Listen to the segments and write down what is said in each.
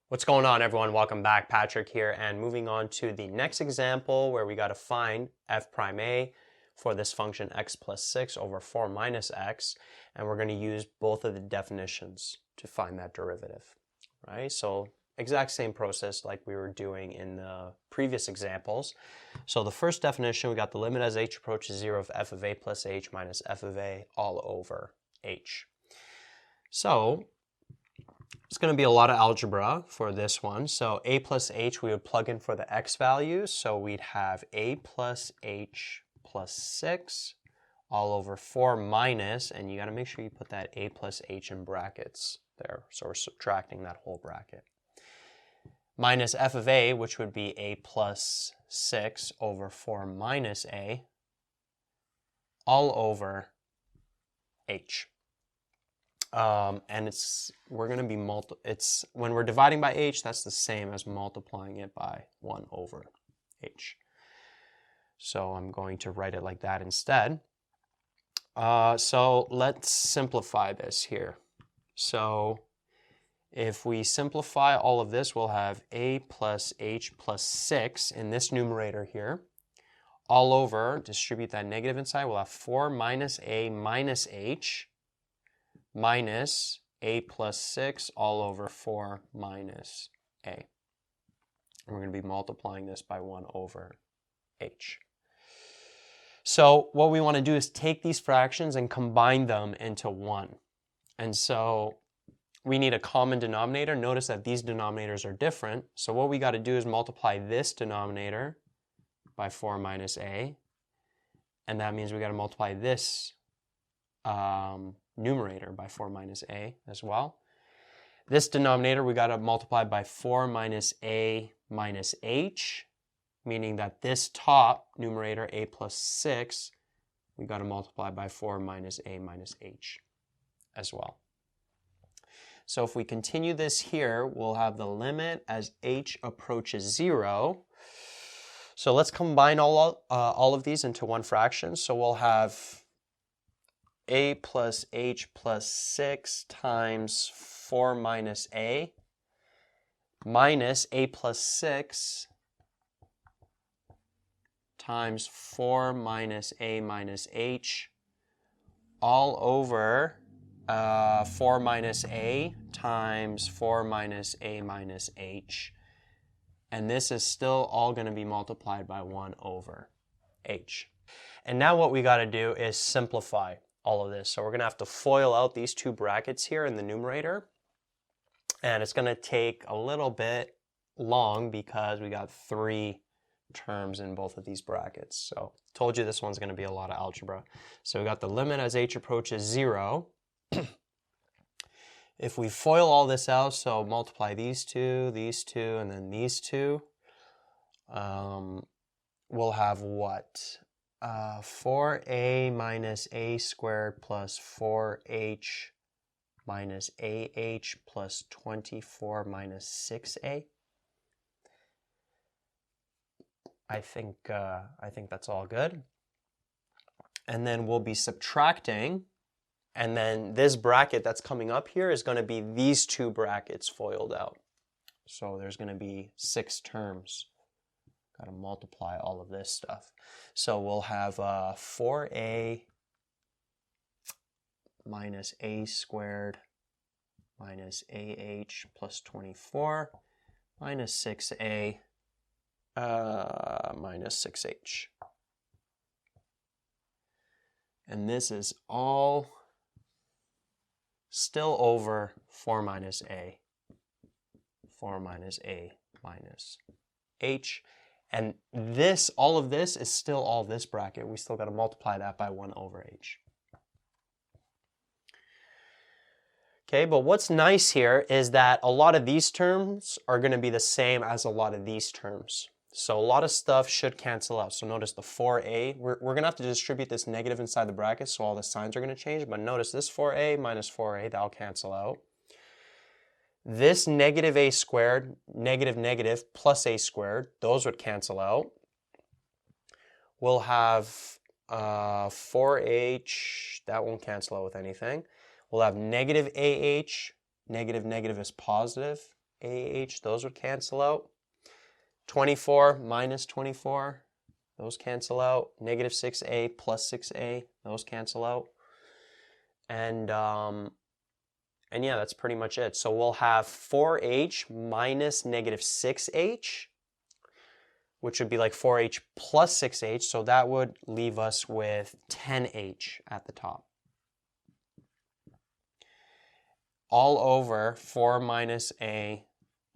What's going on, everyone? Welcome back. Patrick here, and moving on to the next example where we got to find f prime a for this function x plus 6 over 4 minus x, and we're going to use both of the definitions to find that derivative, right? So exact same process like we were doing in the previous examples. So the first definition, we got the limit as h approaches 0 of f of a plus h minus f of a all over h. So it's going to be a lot of algebra for this one. So a plus h, we would plug in for the x values. So we'd have a plus h plus 6 all over 4 minus, and you got to make sure you put that a plus h in brackets there. So we're subtracting that whole bracket. Minus f of a, which would be a plus 6 over 4 minus a all over h. And we're going to be when we're dividing by h, that's the same as multiplying it by 1 over h. So I'm going to write it like that instead. So let's simplify this here. So if we simplify all of this, we'll have a plus h plus 6 in this numerator here. All over, distribute that negative inside, we'll have 4 minus a minus h minus a plus 6 all over 4 minus a. And we're going to be multiplying this by 1 over h. So what we want to do is take these fractions and combine them into one. And so we need a common denominator. Notice that these denominators are different. So what we got to do is multiply this denominator by 4 minus a. And that means we got to multiply this numerator by 4 minus a as well. This denominator we got to multiply by 4 minus a minus h, meaning that this top numerator, a plus 6, we got to multiply by 4 minus a minus h as well. So if we continue this here, we'll have the limit as h approaches 0. So let's combine all of these into one fraction. So we'll have a plus h plus 6 times 4 minus a minus a plus 6 times 4 minus a minus h all over 4 minus a times 4 minus a minus h. And this is still all going to be multiplied by 1 over h. And now what we got to do is simplify all of this. So we're going to have to FOIL out these two brackets here in the numerator. And it's going to take a little bit long because we got 3 terms in both of these brackets. So told you this one's going to be a lot of algebra. So we got the limit as h approaches 0. If we FOIL all this out, so multiply these two, and then these two, we'll have what? 4a minus a squared plus 4h minus ah plus 24 minus 6a. I think that's all good. And then we'll be subtracting, and then this bracket that's coming up here is going to be these two brackets FOILed out. So there's going to be 6 terms. Got to multiply all of this stuff. So we'll have 4a minus a squared minus ah plus 24 minus 6a minus 6h. And this is all still over 4 minus a minus h. And this, all of this is still all this bracket. We still got to multiply that by 1 over h. Okay, but what's nice here is that a lot of these terms are going to be the same as a lot of these terms. So a lot of stuff should cancel out. So notice the 4a, we're going to have to distribute this negative inside the bracket, so all the signs are going to change. But notice this 4a minus 4a, that'll cancel out. This negative a squared, negative plus a squared, those would cancel out. We'll have 4h, that won't cancel out with anything. We'll have negative AH, negative is positive, those would cancel out. 24 minus 24, those cancel out. Negative 6a plus 6a, those cancel out. And yeah, that's pretty much it. So we'll have 4h minus negative 6h, which would be like 4h plus 6h. So that would leave us with 10h at the top. All over 4 minus a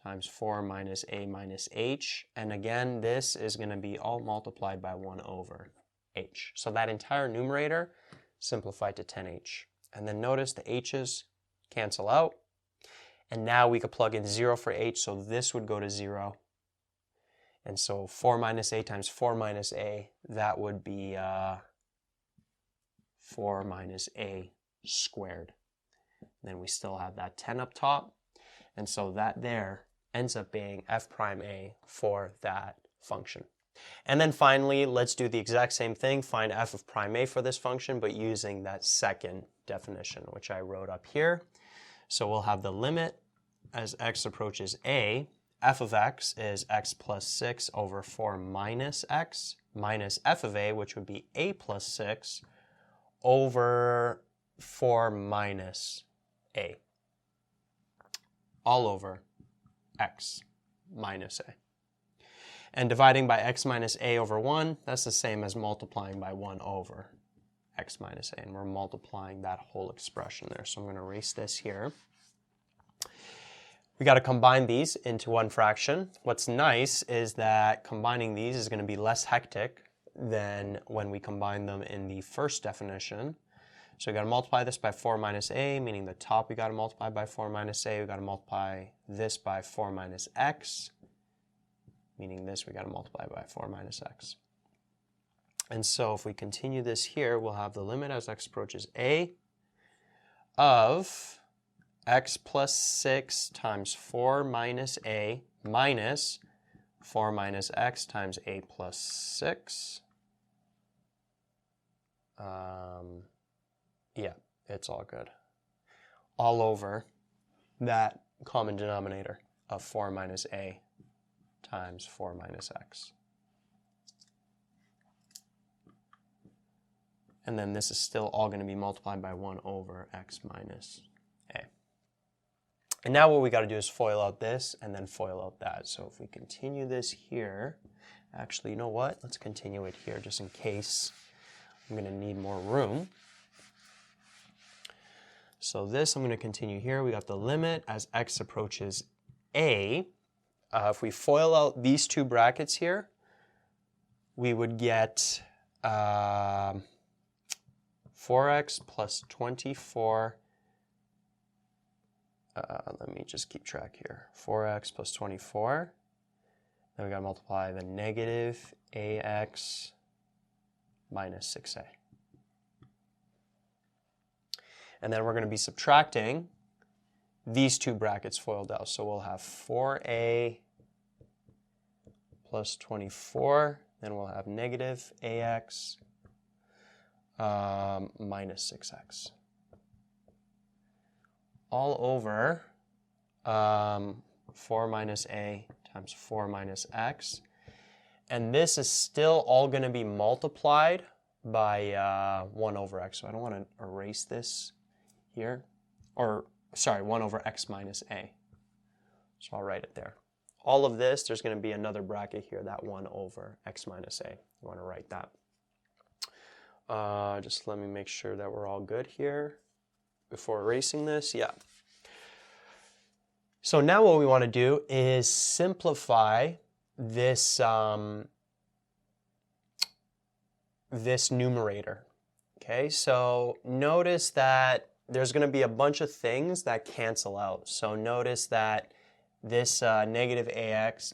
times 4 minus a minus h. And again, this is going to be all multiplied by 1 over h. So that entire numerator simplified to 10h. And then notice the h's cancel out. And now we could plug in 0 for h, so this would go to 0. And so 4 minus a times 4 minus a, that would be 4 minus a squared. And then we still have that 10 up top. And so that there ends up being f prime a for that function. And then finally, let's do the exact same thing, find f of prime a for this function, but using that second definition, which I wrote up here. So we'll have the limit as x approaches a, f of x is x plus 6 over 4 minus x, minus f of a, which would be a plus 6, over 4 minus a, all over x minus a. And dividing by x minus a over 1, that's the same as multiplying by 1 over x minus a. And we're multiplying that whole expression there. So I'm going to erase this here. We got to combine these into one fraction. What's nice is that combining these is going to be less hectic than when we combine them in the first definition. So we got to multiply this by 4 minus a, meaning the top we got to multiply by 4 minus a. We got to multiply this by 4 minus x, meaning this we got to multiply by 4 minus x. And so if we continue this here, we'll have the limit as x approaches a of x plus 6 times 4 minus a minus 4 minus x times a plus 6. Yeah, it's all good. All over that common denominator of 4 minus a times 4 minus x. And then this is still all going to be multiplied by 1 over x minus a. And now what we got to do is FOIL out this and then FOIL out that. So if we continue this here, actually, you know what? Let's continue it here just in case I'm going to need more room. So this I'm going to continue here. We got the limit as x approaches a. If we FOIL out these two brackets here, we would get 4x plus 24. Let me just keep track here. 4x plus 24. Then we got to multiply the negative ax minus 6a. And then we're going to be subtracting these two brackets FOILed out. So we'll have 4a plus 24. Then we'll have negative ax minus 6x. All over 4 minus a times 4 minus x. And this is still all going to be multiplied by 1 over x. So I don't want to erase this here. Or, sorry, 1 over x minus a. So I'll write it there. All of this, there's going to be another bracket here, that 1 over x minus a. You want to write that. Just let me make sure that we're all good here before erasing this. Yeah. So now what we want to do is simplify this, this numerator. Okay, so notice that there's going to be a bunch of things that cancel out. So notice that this negative ax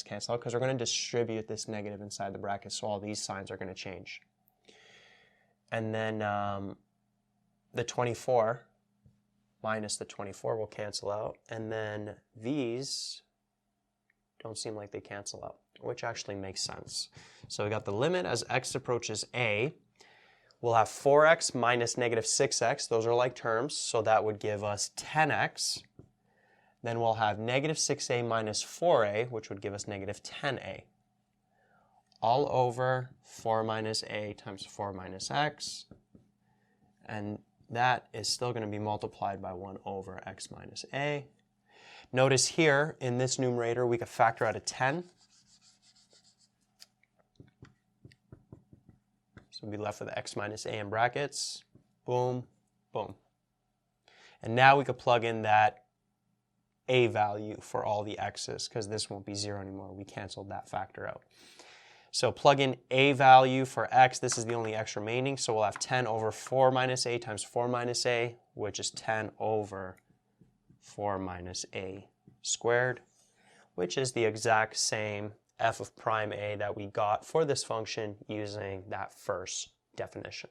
cancel out because we're going to distribute this negative inside the bracket, so all these signs are going to change. And then the 24 minus the 24 will cancel out, and then these don't seem like they cancel out, which actually makes sense. So we got the limit as x approaches a. We'll have 4x minus negative 6x. Those are like terms, so that would give us 10x. then we'll have negative 6a minus 4a, which would give us negative 10a, all over 4 minus a times 4 minus x, and that is still going to be multiplied by 1 over x minus a. Notice here, in this numerator, we could factor out a 10. So we'll be left with x minus a in brackets. Boom, boom. And now we could plug in that a value for all the x's, because this won't be 0 anymore. We canceled that factor out. So plug in a value for x. This is the only x remaining. So we'll have 10 over 4 minus a times 4 minus a, which is 10 over 4 minus a squared, which is the exact same f of prime a that we got for this function using that first definition.